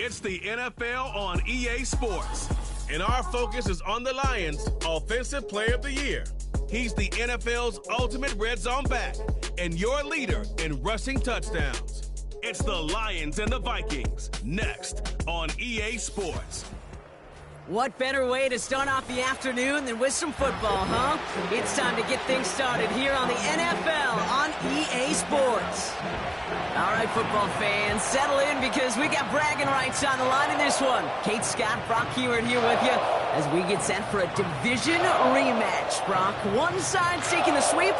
It's the NFL on EA Sports, and our focus is on the Lions' Offensive Player of the Year. He's the NFL's ultimate red zone back and your leader in rushing touchdowns. It's the Lions and the Vikings, next on EA Sports. What better way to start off the afternoon than with some football, huh? It's time to get things started here on the NFL on EA Sports. All right, football fans, settle in because we got bragging rights on the line in this one. Kate Scott, Brock Hewitt here with you as we get set for a division rematch. Brock, one side seeking the sweep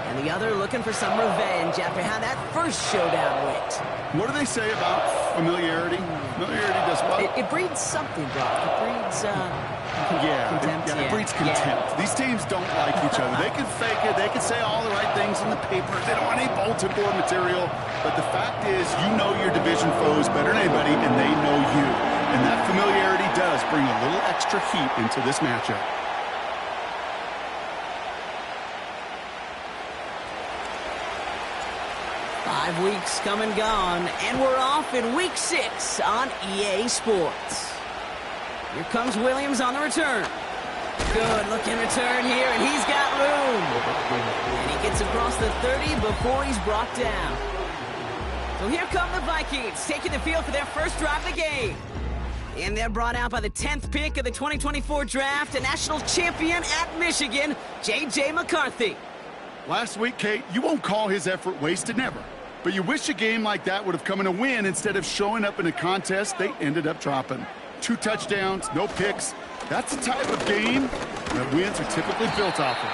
and the other looking for some revenge after how that first showdown went. What do they say about familiarity? Familiarity does what? It breeds something, Brock. It breeds, contempt. It breeds contempt. These teams don't like each other. They can fake it. They can say all the right things in the paper. They don't want any bulletin board material. But the fact is, you know your division foes better than anybody, and they know you. And that familiarity does bring a little extra heat into this matchup. Five weeks come and gone, and we're off in Week 6 on EA Sports. Here comes Williams on the return. Good-looking return here, and he's got room. And he gets across the 30 before he's brought down. So here come the Vikings, taking the field for their first drive of the game. And they're brought out by the 10th pick of the 2024 draft, a national champion at Michigan, J.J. McCarthy. Last week, Kate, you won't call his effort wasted, never. But you wish a game like that would have come in a win instead of showing up in a contest they ended up dropping. 2 touchdowns, no picks. That's the type of game that wins are typically built off of.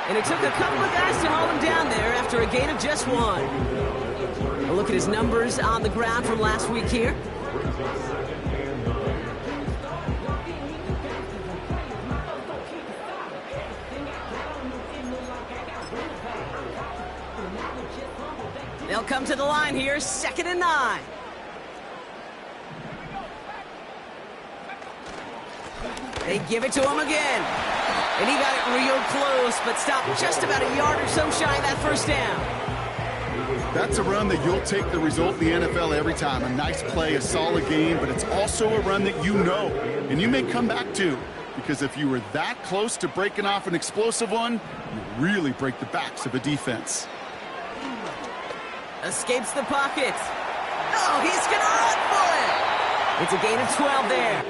And it took a couple of guys to hold him down there after a gain of just 1. A look at his numbers on the ground from last week here. They'll come to the line here, 2nd and 9. They give it to him again. And he got it real close, but stopped just about a yard or so shy of that first down. That's a run that you'll take the result in the NFL every time. A nice play, a solid game, but it's also a run that you know, and you may come back to. Because if you were that close to breaking off an explosive one, you really break the backs of a defense. Escapes the pocket. Oh, he's going to run for it. It's a gain of 12 there.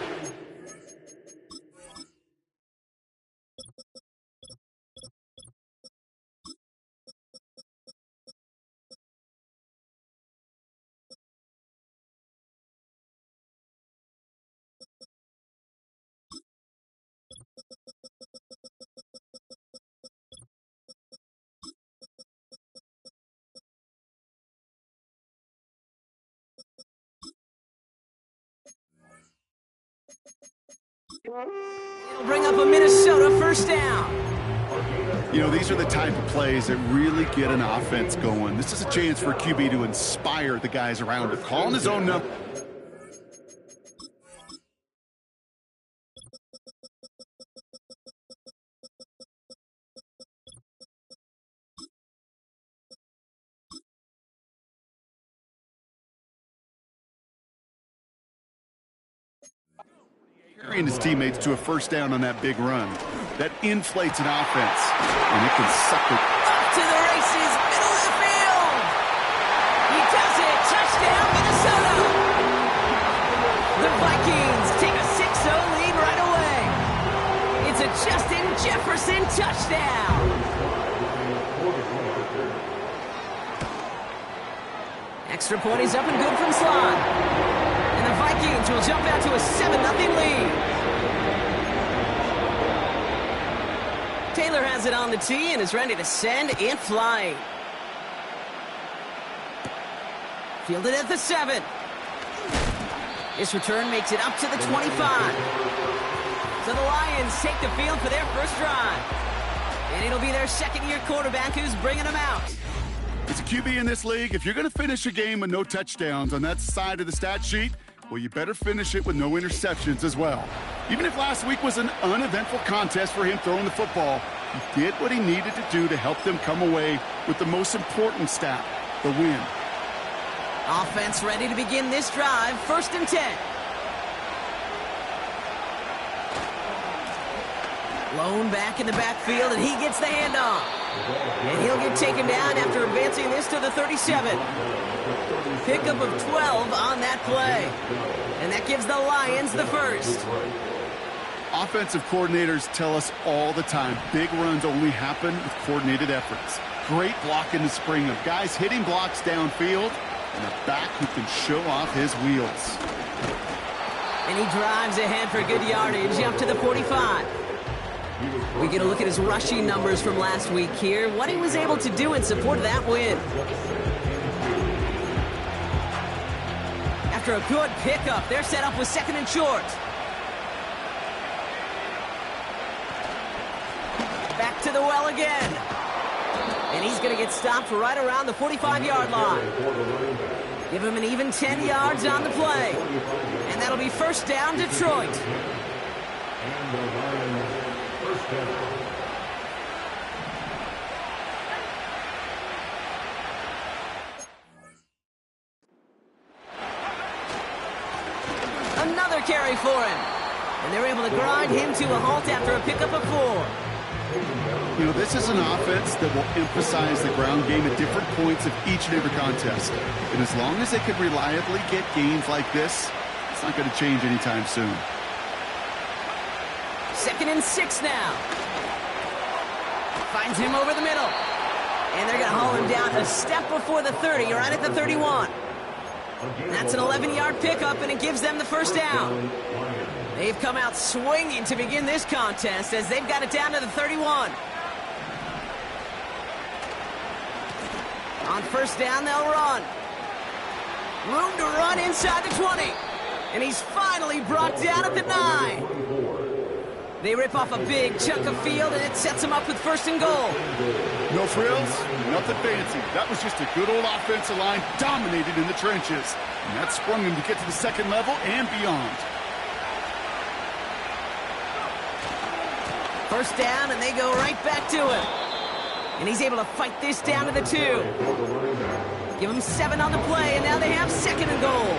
It'll bring up a Minnesota first down. You know, these are the type of plays that really get an offense going. This is a chance for a QB to inspire the guys around him. Calling his own number. Carrying his teammates to a first down on that big run. That inflates an offense, and it can suck it. Up to the races, middle of the field. He does it. Touchdown, Minnesota. The Vikings take a 6-0 lead right away. It's a Justin Jefferson touchdown. Extra point is up and good from slot. And the Vikings will jump out to a 7-0 lead. Taylor has it on the tee and is ready to send it flying. Fielded at the 7. This return makes it up to the 25. So the Lions take the field for their first drive. And it'll be their second-year quarterback who's bringing them out. As a QB in this league, if you're going to finish a game with no touchdowns on that side of the stat sheet, well, you better finish it with no interceptions as well. Even if last week was an uneventful contest for him throwing the football, he did what he needed to do to help them come away with the most important stat, the win. Offense ready to begin this drive. 1st and 10. Lone back in the backfield, and he gets the handoff. And he'll get taken down after advancing this to the 37. Pickup of 12 on that play. And that gives the Lions the first. Offensive coordinators tell us all the time, big runs only happen with coordinated efforts. Great block in the spring of guys hitting blocks downfield and a back who can show off his wheels. And he drives ahead for good yardage up to the 45. We get a look at his rushing numbers from last week here, what he was able to do in support of that win. After a good pickup, they're set up with 2nd and short. Back to the well again. And he's going to get stopped right around the 45-yard line. Give him an even 10 yards on the play. And that'll be 1st down, Detroit. Another carry for him. And they're able to grind him to a halt after a pickup of 4. You know, this is an offense that will emphasize the ground game at different points of each and every contest. And as long as they can reliably get gains like this, it's not going to change anytime soon. 2nd and 6 now. Finds him over the middle. And they're going to haul him down a step before the 30, right at the 31. That's an 11-yard pickup, and it gives them the 1st down. They've come out swinging to begin this contest as they've got it down to the 31. On 1st down, they'll run. Room to run inside the 20. And he's finally brought down at the 9. They rip off a big chunk of field, and it sets them up with 1st and goal. No frills, nothing fancy. That was just a good old offensive line dominated in the trenches. And that sprung him to get to the 2nd level and beyond. 1st down, and they go right back to him. And he's able to fight this down to the 2. Give him 7 on the play, and now they have 2nd and goal.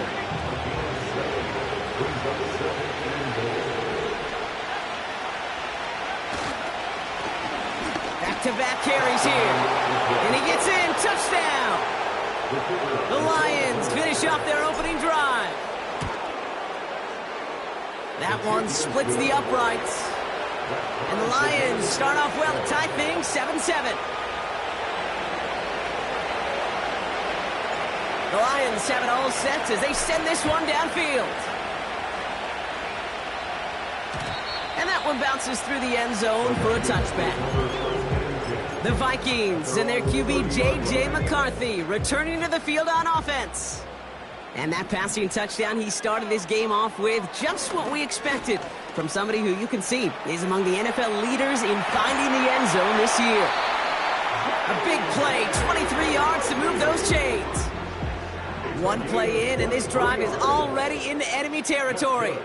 Back-to-back carries here. And he gets in. Touchdown. The Lions finish off their opening drive. That one splits the uprights. And the Lions start off well to tie things 7-7. The Lions have it all set as they send this one downfield. And that one bounces through the end zone for a touchback. The Vikings and their QB J.J. McCarthy returning to the field on offense. And that passing touchdown he started this game off with, just what we expected from somebody who you can see is among the NFL leaders in finding the end zone this year. A big play, 23 yards to move those chains. One play in, and this drive is already into enemy territory.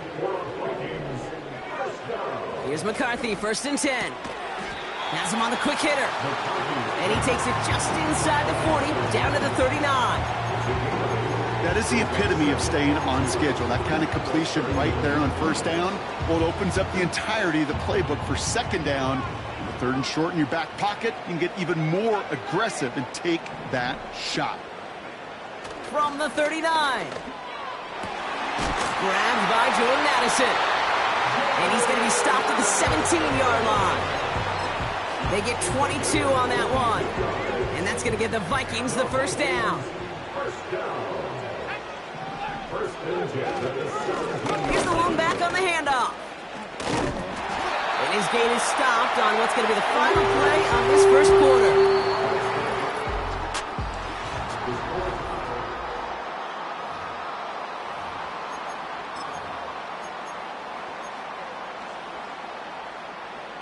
Here's McCarthy, 1st and 10. Has him on the quick hitter. And he takes it just inside the 40, down to the 39. That is the epitome of staying on schedule. That kind of completion right there on 1st down. Well, it opens up the entirety of the playbook for 2nd down. And the 3rd and short in your back pocket, you can get even more aggressive and take that shot. From the 39. Grabbed by Jordan Addison. And he's going to be stopped at the 17-yard line. They get 22 on that one. And that's going to give the Vikings the 1st down. Here's the long back on the handoff. And his gain is stopped on what's going to be the final play of this 1st quarter.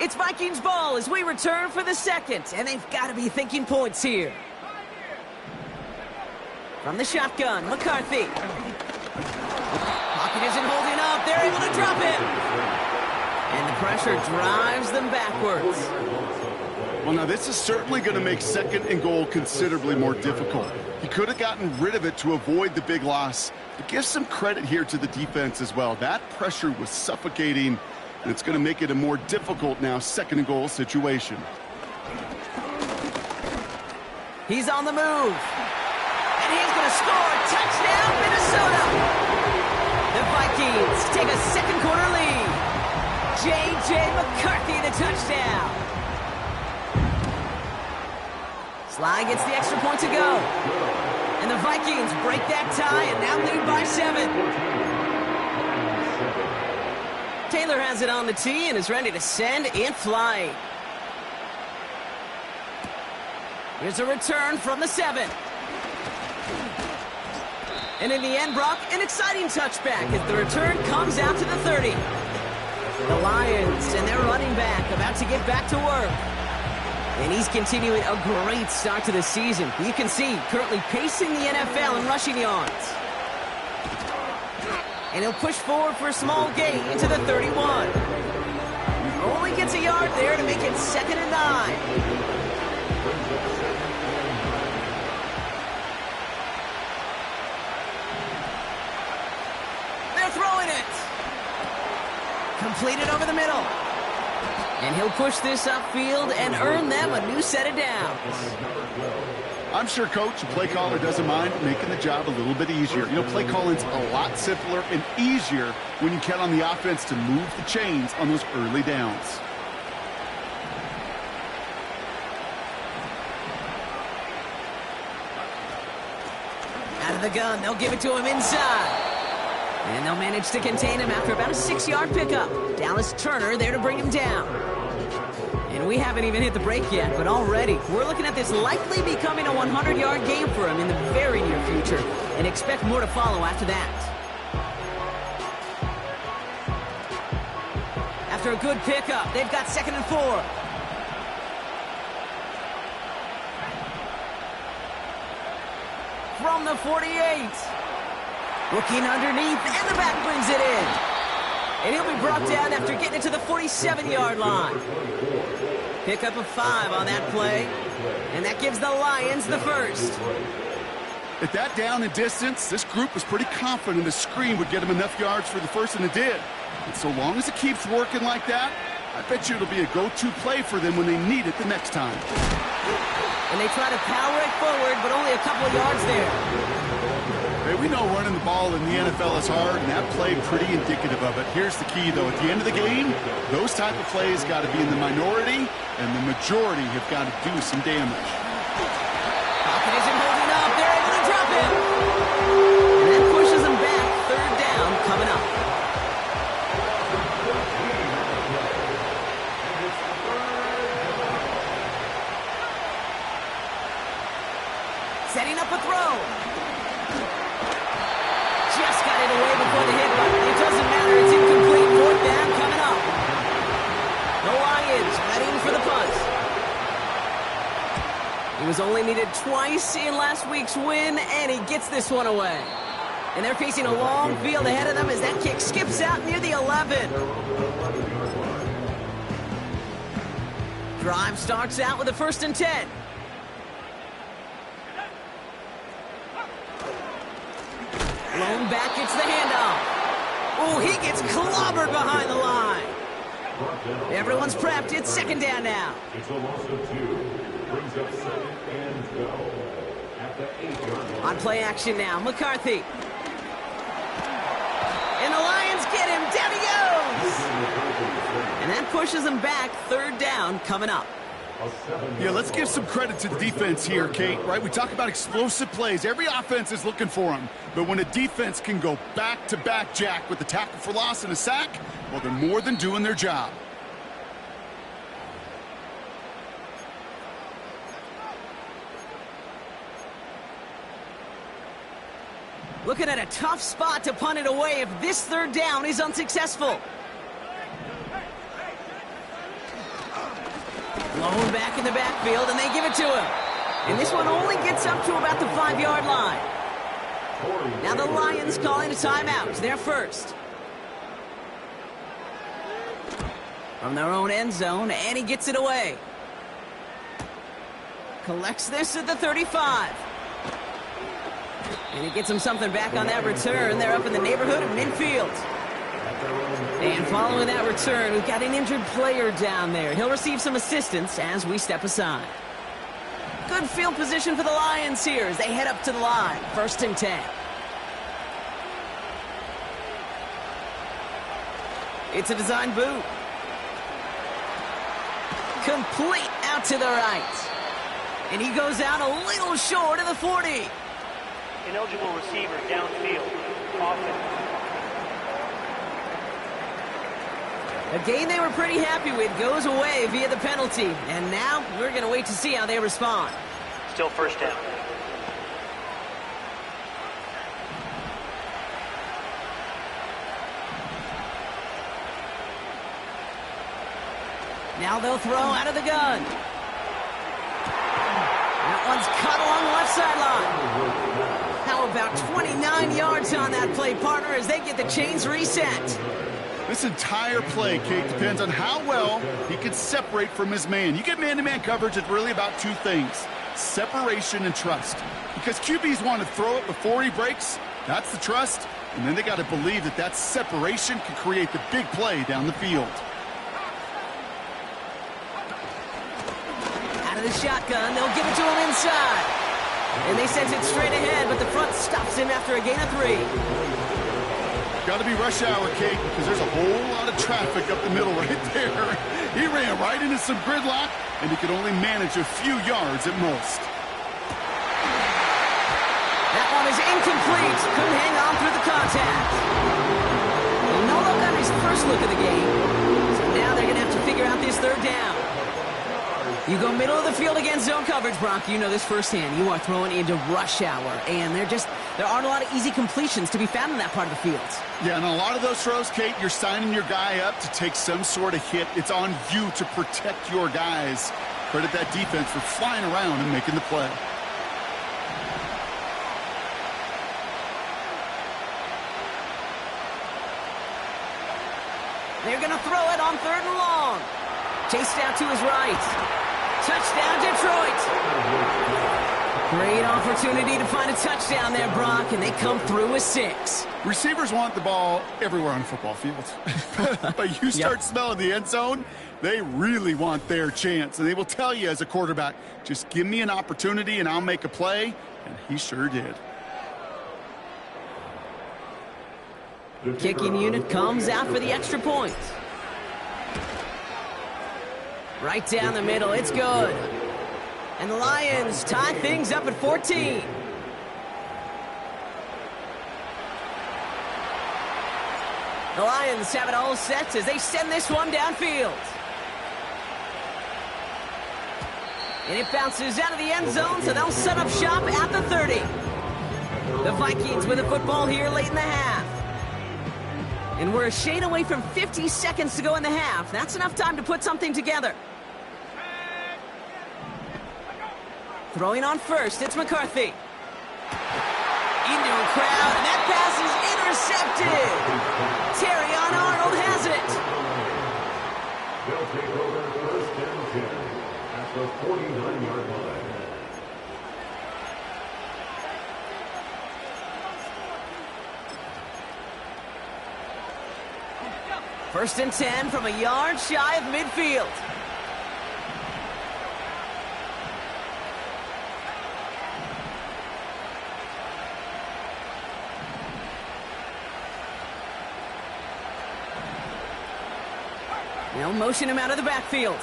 It's Vikings ball as we return for the 2nd, and they've got to be thinking points here. From the shotgun, McCarthy. Pocket isn't holding up. They're able to drop it. And the pressure drives them backwards. Well, now this is certainly going to make 2nd and goal considerably more difficult. He could have gotten rid of it to avoid the big loss. But give some credit here to the defense as well. That pressure was suffocating, and it's going to make it a more difficult now 2nd and goal situation. He's on the move. And he's going to score. Touchdown, Minnesota! The Vikings take a 2nd quarter lead. J.J. McCarthy, the touchdown. Sly gets the extra point to go. And the Vikings break that tie and now lead by 7. Taylor has it on the tee and is ready to send in flight. Here's a return from the 7. And in the end, Brock, an exciting touchback as the return comes out to the 30. The Lions and their running back about to get back to work. And he's continuing a great start to the season. You can see currently pacing the NFL in rushing yards. And he'll push forward for a small gain into the 31. Only gets a yard there to make it 2nd and 9. They're throwing it. Completed over the middle. And he'll push this upfield and earn them a new set of downs. I'm sure coach and play caller doesn't mind making the job a little bit easier. You know, play calling's a lot simpler and easier when you count on the offense to move the chains on those early downs. Out of the gun, they'll give it to him inside. And they'll manage to contain him after about a 6-yard pickup. Dallas Turner there to bring him down. And we haven't even hit the break yet, but already we're looking at this likely becoming a 100-yard game for him in the very near future. And expect more to follow after that. After a good pickup, they've got 2nd and 4. From the 48. Looking underneath, and the back brings it in. And he'll be brought down after getting it to the 47-yard line. Pickup of 5 on that play. And that gives the Lions the first. At that down and distance, this group was pretty confident the screen would get them enough yards for the first, and it did. And so long as it keeps working like that, I bet you it'll be a go-to play for them when they need it the next time. And they try to power it forward, but only a couple of yards there. Hey, we know running the ball in the NFL is hard, and that play pretty indicative of it. Here's the key, though. At the end of the game, those type of plays got to be in the minority, and the majority have got to do some damage. Pocket isn't holding up. They're able to drop him. And that pushes them back. 3rd down coming up. Setting up a throw. Just got it away before the hit button. It doesn't matter. It's incomplete. 4th down coming up. The Lions ready for the punt. He was only needed twice in last week's win, and he gets this one away. And they're facing a long field ahead of them as that kick skips out near the 11. Drive starts out with a 1st and 10. Blown back, gets the handoff. Oh, he gets clobbered behind the line. Everyone's prepped. It's 2nd down now. It's a loss of 2. Brings up 2nd and go. At the 8-yard line. On play action now, McCarthy. And the Lions get him. Down he goes. And that pushes him back. 3rd down coming up. Yeah, let's give some credit to the defense here, Kate, right? We talk about explosive plays. Every offense is looking for them. But when a defense can go back-to-back, Jack, with the tackle for loss and a sack, well, they're more than doing their job. Looking at a tough spot to punt it away if this 3rd down is unsuccessful. Blown back in the backfield, and they give it to him. And this one only gets up to about the 5-yard line. Now the Lions calling a timeout. They're first. from their own end zone, and he gets it away. Collects this at the 35. And he gets him something back on that return. They're up in the neighborhood of midfield. And following that return, we've got an injured player down there. He'll receive some assistance as we step aside. Good field position for the Lions here as they head up to the line. 1st and 10. It's a design boot. Complete out to the right. And he goes out a little short of the 40. Ineligible receiver downfield. Offense. A game they were pretty happy with goes away via the penalty. And now we're going to wait to see how they respond. Still 1st down. Now they'll throw out of the gun. That one's cut along the left sideline. How about 29 yards on that play, partner, as they get the chains reset? This entire play, Kate, depends on how well he can separate from his man. You get man-to-man coverage, it's really about two things: separation and trust. Because QBs want to throw it before he breaks, that's the trust, and then they got to believe that that separation can create the big play down the field. Out of the shotgun, they'll give it to him inside. And they send it straight ahead, but the front stops him after a gain of 3. Got to be rush hour, Kate, because there's a whole lot of traffic up the middle right there. He ran right into some gridlock, and he could only manage a few yards at most. That one is incomplete. Couldn't hang on through the contact. Well, no look on his first look of the game. So now they're going to have to figure out this 3rd down. You go middle of the field against zone coverage, Brock. You know this firsthand. You are throwing into rush hour, and there aren't a lot of easy completions to be found in that part of the field. Yeah, and a lot of those throws, Kate, you're signing your guy up to take some sort of hit. It's on you to protect your guys. Credit that defense for flying around and making the play. They're going to throw it on 3rd and long. Chased out to his right. Touchdown, Detroit. Great opportunity to find a touchdown there, Brock, and they come through with 6. Receivers want the ball everywhere on a football field. But you start smelling the end zone, they really want their chance. And they will tell you as a quarterback, just give me an opportunity and I'll make a play. And he sure did. The kicking unit comes out for the extra point. Right down the middle, it's good. And the Lions tie things up at 14. The Lions have it all set as they send this one downfield. And it bounces out of the end zone, so they'll set up shop at the 30. The Vikings with the football here late in the half. And we're a shade away from 50 seconds to go in the half. That's enough time to put something together. Throwing on first, it's McCarthy. Into a crowd, and that pass is intercepted. Terrion Arnold has it. They'll take over 1st and 10 at the 49-yard line. First and 10 from a yard shy of midfield. They'll motion him out of the backfield.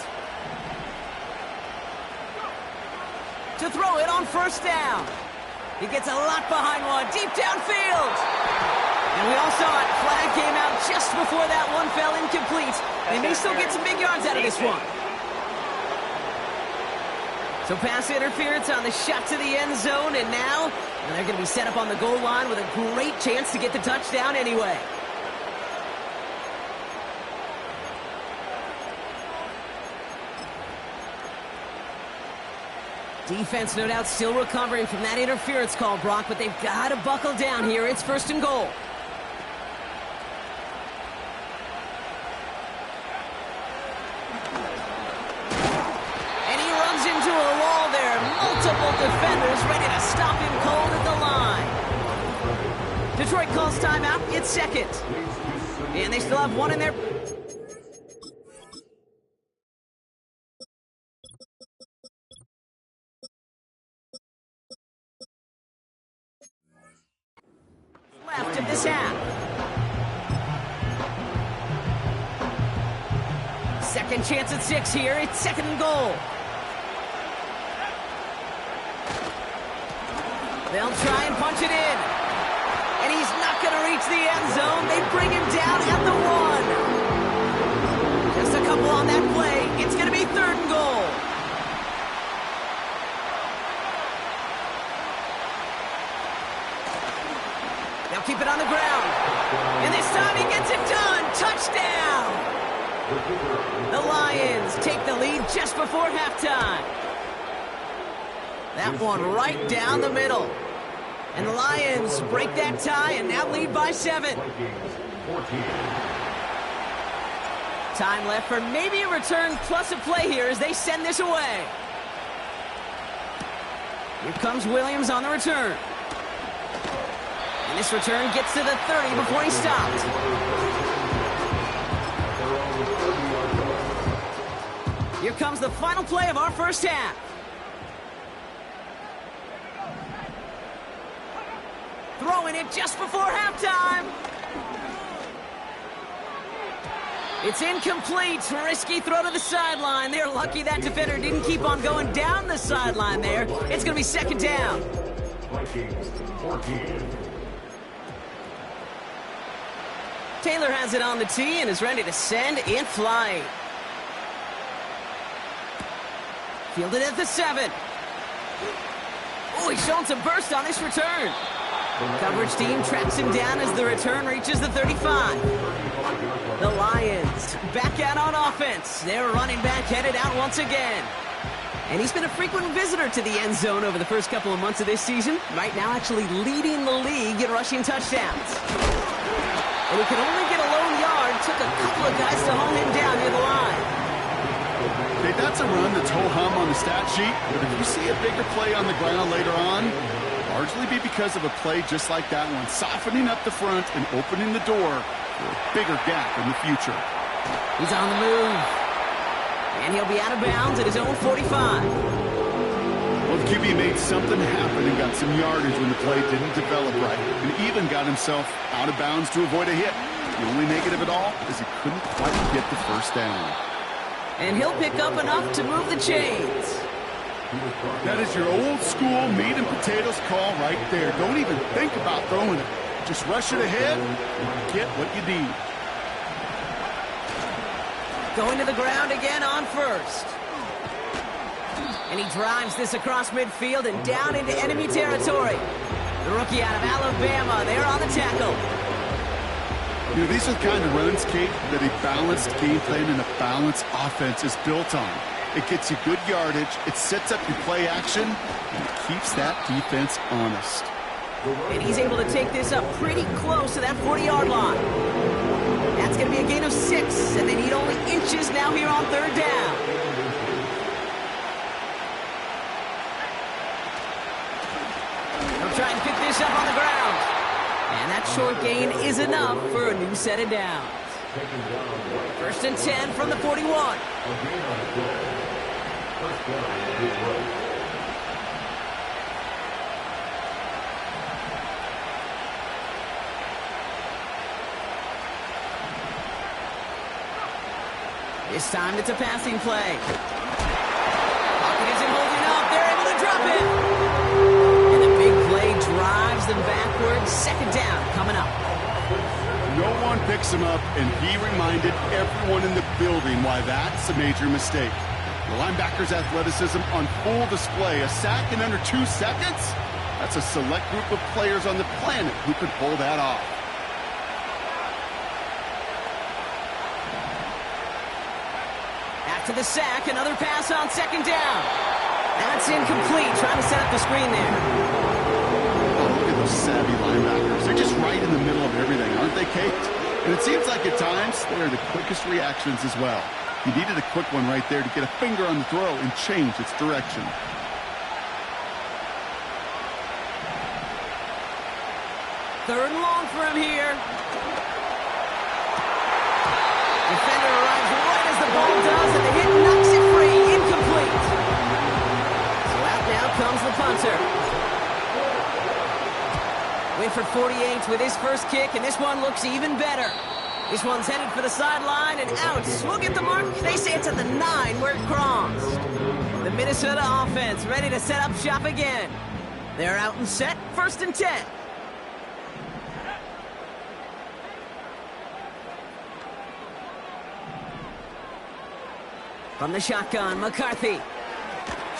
To throw it on 1st down. He gets a lot behind one, deep downfield. And we all saw it. Flag came out just before that one fell incomplete. They may still get some big yards out of this one. So pass interference on the shot to the end zone, and now they're going to be set up on the goal line with a great chance to get the touchdown anyway. Defense, no doubt, still recovering from that interference call, Brock, but they've got to buckle down here. It's 1st and goal. defenders ready to stop him cold at the line. Detroit calls timeout. It's second. And they still have one in their... left of this half. Second chance at 6 here. It's second and goal. They'll try and punch it in. And he's not going to reach the end zone. They bring him down at the 1. Just a couple on that play. It's going to be third and goal. They'll keep it on the ground. And this time he gets it done. Touchdown. The Lions take the lead just before halftime. That one right down the middle. And the Lions break that tie and now lead by 7. Time left for maybe a return plus a play here as they send this away. Here comes Williams on the return. And this return gets to the 30 before he stops. Here comes the final play of our first half. Throwing it just before halftime. It's incomplete. Risky throw to the sideline. They're lucky that defender didn't keep on going down the sideline there. It's going to be second down. Taylor has it on the tee and is ready to send in flight. Fielded at the 7. Oh, he's showing some burst on this return. Coverage team tracks him down as the return reaches the 35. The Lions back out on offense. Their running back headed out once again. And he's been a frequent visitor to the end zone over the first couple of months of this season. Right now actually leading the league in rushing touchdowns. And he can only get a lone yard. Took a couple of guys to hold him down near the line. Okay, that's a run that's ho-hum on the stat sheet. But if you see a bigger play on the ground later on, largely be because of a play just like that one, softening up the front and opening the door for a bigger gap in the future. He's on the move. And he'll be out of bounds at his own 45. Well, the QB made something happen and got some yardage when the play didn't develop right, and even got himself out of bounds to avoid a hit. The only negative at all is he couldn't quite get the first down. And he'll pick up enough to move the chains. That is your old school meat and potatoes call right there. Don't even think about throwing it. Just rush it ahead and get what you need. Going to the ground again on first. And he drives this across midfield and down into enemy territory. The rookie out of Alabama, they're on the tackle. You know, these are the kind of runs, Kate, that a balanced game plan and a balanced offense is built on. It gets you good yardage, it sets up your play action, and it keeps that defense honest. And he's able to take this up pretty close to that 40-yard line. That's going to be a gain of 6, and they need only inches now here on third down. They'll try and pick this up on the ground. And that short gain is enough for a new set of downs. First and 10 from the 41. This time it's a passing play. Pocket isn't holding up. They're able to drop it. And the big play drives them backwards. Second down coming up. No one picks him up, and he reminded everyone in the building why that's a major mistake. The linebacker's athleticism on full display. A sack in under 2 seconds? That's a select group of players on the planet who could pull that off. After the sack, another pass on second down. That's incomplete. Trying to set up the screen there. Oh, look at those savvy linebackers. They're just right in the middle of everything, aren't they, Kate? And it seems like at times they're the quickest reactions as well. You needed a quick one right there to get a finger on the throw and change its direction. 3rd and long for him here. Defender arrives right as the ball does, and the hit knocks it free. Incomplete. So out now comes the punter. Winford 48 with his first kick, and this one looks even better. This one's headed for the sideline and out. We'll get the mark. They say it's at the 9 where it crossed. The Minnesota offense ready to set up shop again. They're out and set, 1st and 10. From the shotgun, McCarthy.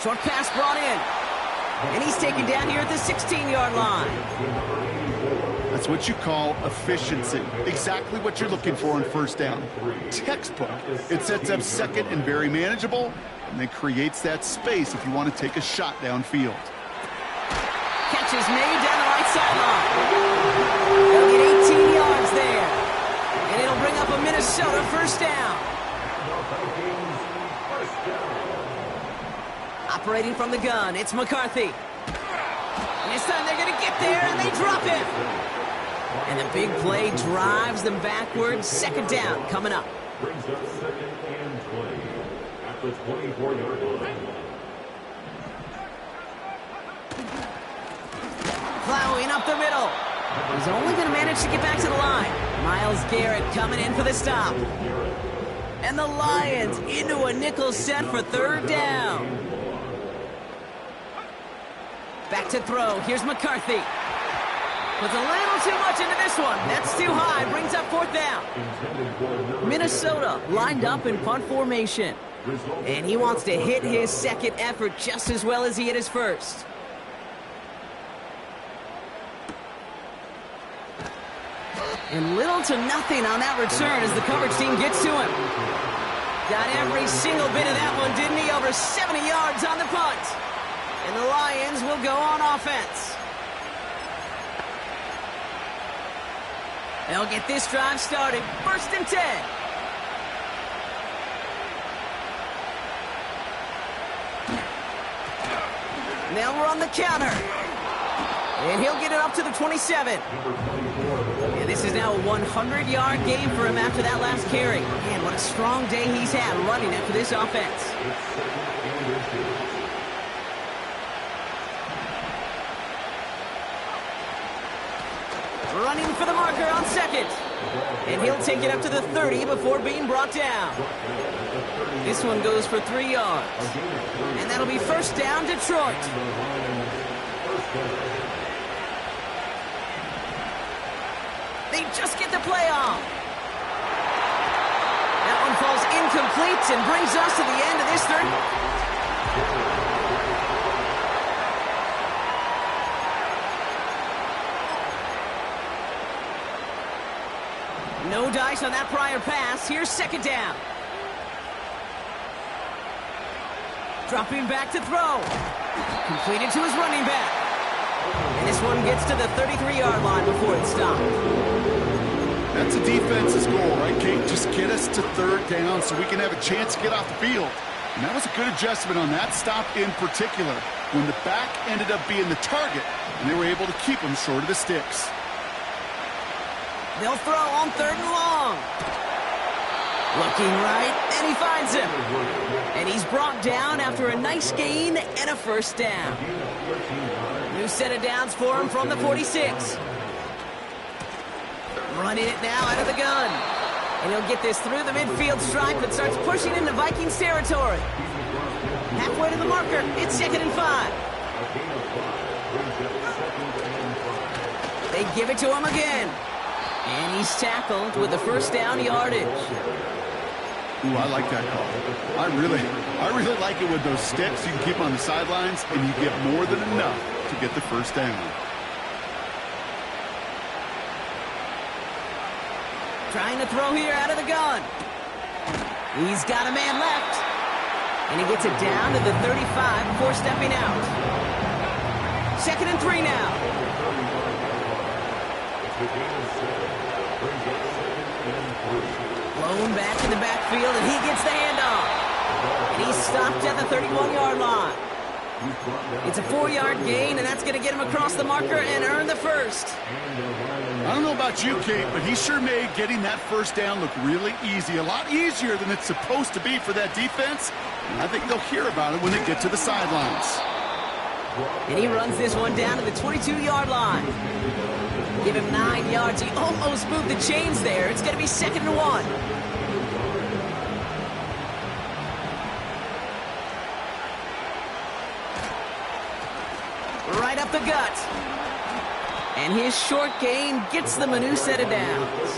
Short pass brought in. And he's taken down here at the 16-yard line. That's what you call efficiency. Exactly what you're looking for on 1st down. Textbook. It sets up 2nd and very manageable, and then creates that space if you want to take a shot downfield. Catch is made down the right sideline. They'll get 18 yards there. And it'll bring up a Minnesota 1st down. Operating from the gun, it's McCarthy. And this time they're going to get there, and they drop him. And the big play drives them backwards. 2nd down coming up. Brings up 2nd and 20 at the 24-yard line. Plowing up the middle. He's only going to manage to get back to the line. Miles Garrett coming in for the stop. And the Lions into a nickel set for 3rd down. Back to throw. Here's McCarthy. Puts a little too much into this one. That's too high. Brings up 4th down. Minnesota lined up in punt formation. And he wants to hit his 2nd effort just as well as he hit his 1st. And little to nothing on that return as the coverage team gets to him. Got every single bit of that one, didn't he? Over 70 yards on the punt. And the Lions will go on offense. They'll get this drive started. 1st and 10. Now we're on the counter. And he'll get it up to the 27. And this is now a 100-yard game for him after that last carry. Man, what a strong day he's had running after this offense. Running for the marker on 2nd. And he'll take it up to the 30 before being brought down. This one goes for 3 yards. And that'll be 1st down, Detroit. They just get the play off. That one falls incomplete and brings us to the end of this 3rd. No dice on that prior pass. Here's 2nd down. Dropping back to throw. Completed to his running back. And this one gets to the 33-yard line before it's stopped. That's a defense's goal, right, Kate? Just get us to 3rd down so we can have a chance to get off the field. And that was a good adjustment on that stop in particular, when the back ended up being the target, and they were able to keep him short of the sticks. They'll throw on 3rd and long. Looking right, and he finds him. And he's brought down after a nice gain and a 1st down. New set of downs for him from the 46. Running it now out of the gun. And he'll get this through the midfield stripe and starts pushing into Vikings territory. Halfway to the marker, it's 2nd and 5. They give it to him again. And he's tackled with the 1st down yardage. Ooh, I like that call. I really like it with those steps. You can keep on the sidelines, and you get more than enough to get the 1st down. Trying to throw here out of the gun. He's got a man left. And he gets it down to the 35 before stepping out. 2nd and 3 now. Blown back in the backfield, and he gets the handoff. And he's stopped at the 31-yard line. It's a 4-yard gain, and that's going to get him across the marker and earn the first. I don't know about you, Kate, but he sure made getting that first down look really easy. A lot easier than it's supposed to be for that defense. And I think they'll hear about it when they get to the sidelines. And he runs this one down to the 22-yard line. Give him 9 yards. He almost moved the chains there. It's going to be 2nd and 1. Right up the gut. And his short gain gets them a new set of downs.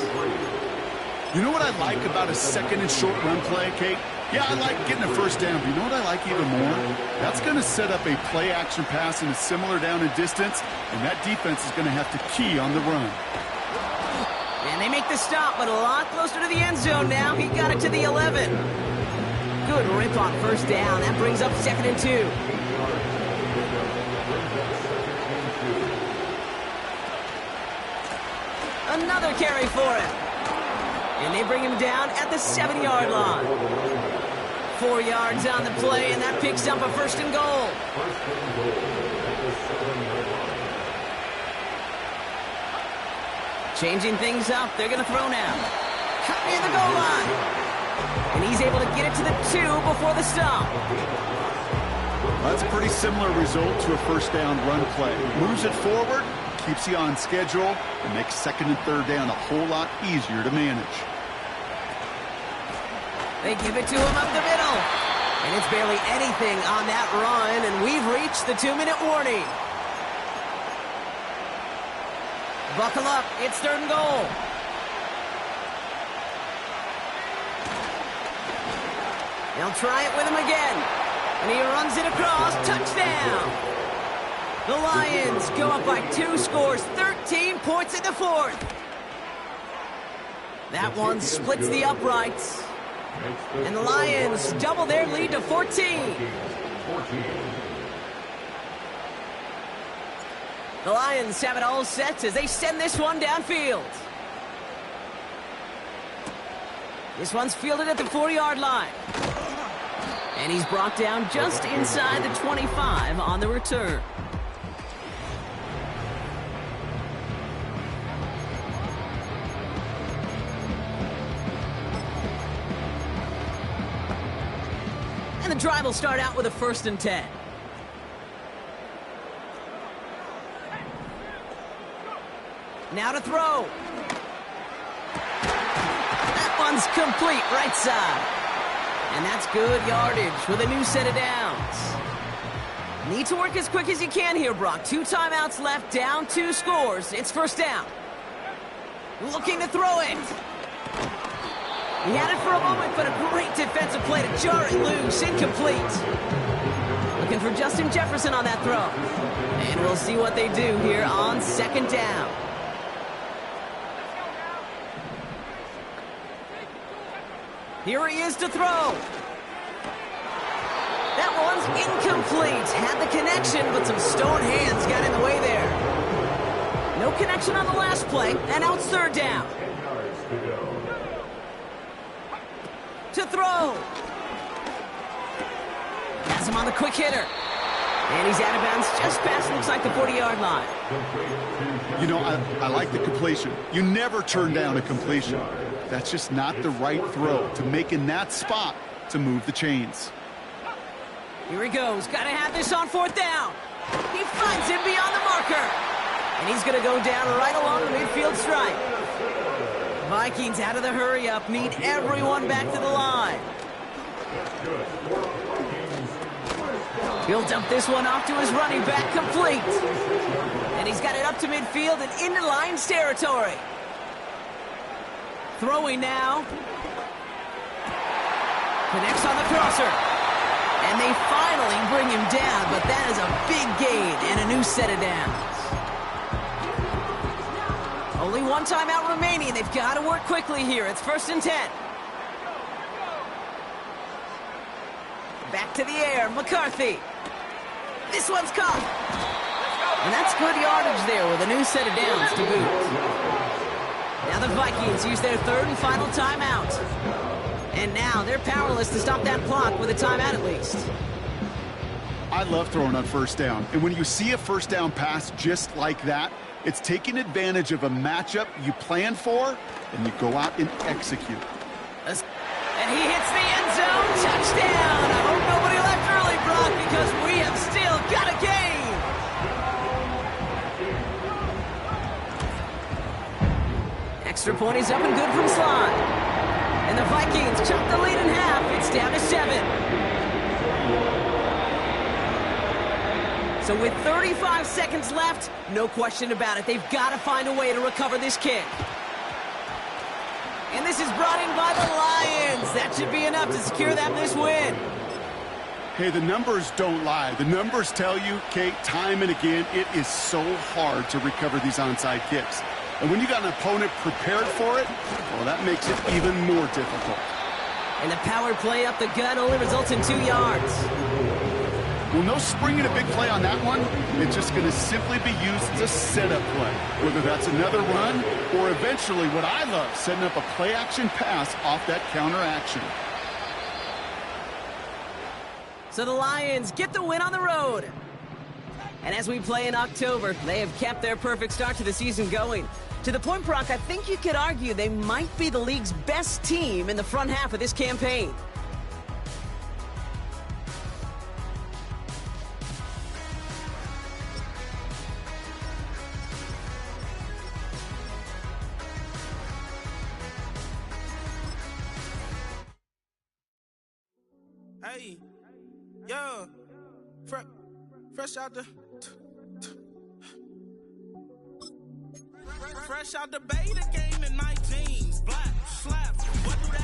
You know what I like about a 2nd and short run play, Kate? Yeah, I like getting a first down, but you know what I like even more? That's going to set up a play-action pass in a similar down and distance, and that defense is going to have to key on the run. And they make the stop, but a lot closer to the end zone now. He got it to the 11. Good rip on first down. That brings up 2nd and 2. Another carry for him. And they bring him down at the 7-yard line. 4 yards on the play, and that picks up a 1st and goal. Changing things up. They're going to throw now. Near the goal line. And he's able to get it to the 2 before the stop. That's a pretty similar result to a first down run play. Moves it forward, keeps you on schedule, and makes 2nd and 3rd down a whole lot easier to manage. They give it to him up the middle. And it's barely anything on that run, and we've reached the 2-minute warning. Buckle up, it's 3rd and goal. They'll try it with him again. And he runs it across, touchdown. The Lions go up by 2 scores, 13 points in the 4th. That one splits the uprights. And the Lions double their lead to 14. The Lions have it all set as they send this one downfield. This one's fielded at the 4-yard line. And he's brought down just inside the 25 on the return. And the drive will start out with a 1st and 10. Now to throw. That one's complete, right side. And that's good yardage with a new set of downs. Need to work as quick as you can here, Brock. 2 timeouts left, down 2 scores. It's 1st down. Looking to throw it. He had it for a moment, but a great defensive play to jar it loose. Incomplete. Looking for Justin Jefferson on that throw. And we'll see what they do here on 2nd down. Here he is to throw. That one's incomplete. Had the connection, but some stone hands got in the way there. No connection on the last play, and now it's 3rd down. To throw. Has him on the quick hitter. And he's out of bounds just past, looks like, the 40-yard line. You know, I like the completion. You never turn down a completion. That's just not the right throw to make in that spot to move the chains. Here he goes. Got to have this on 4th down. He finds him beyond the marker. And he's going to go down right along the midfield stripe. Vikings out of the hurry-up. Need everyone back to the line. He'll dump this one off to his running back, complete. And he's got it up to midfield and into Lions territory. Throwing now. Connects on the crosser. And they finally bring him down, but that is a big gain and a new set of downs. Only 1 timeout remaining. They've got to work quickly here. It's 1st and 10. Back to the air, McCarthy. This one's caught. And that's good yardage there with a new set of downs to boot. Now the Vikings use their 3rd and final timeout. And now they're powerless to stop that clock with a timeout at least. I love throwing on first down. And when you see a first down pass just like that, it's taking advantage of a matchup you plan for, and you go out and execute. And he hits the end zone. Touchdown. I hope nobody left early, Brock, because we have still got a game. Extra point is up and good from Slot. And the Vikings chop the lead in half. It's down to 7. So with 35 seconds left, no question about it, they've got to find a way to recover this kick. And this is brought in by the Lions. That should be enough to secure them this win. Hey, the numbers don't lie. The numbers tell you, Kate, time and again, it is so hard to recover these onside kicks. And when you got an opponent prepared for it, well, that makes it even more difficult. And the power play up the gut only results in 2 yards. Well, no springing a big play on that one. It's just going to simply be used as a setup play, whether that's another run or eventually what I love, setting up a play-action pass off that counter action. So the Lions get the win on the road. And as we play in October, they have kept their perfect start to the season going. To the point, Brock, I think you could argue they might be the league's best team in the front half of this campaign. Hey, yo, fresh out the beta game in my jeans, black slap. What do that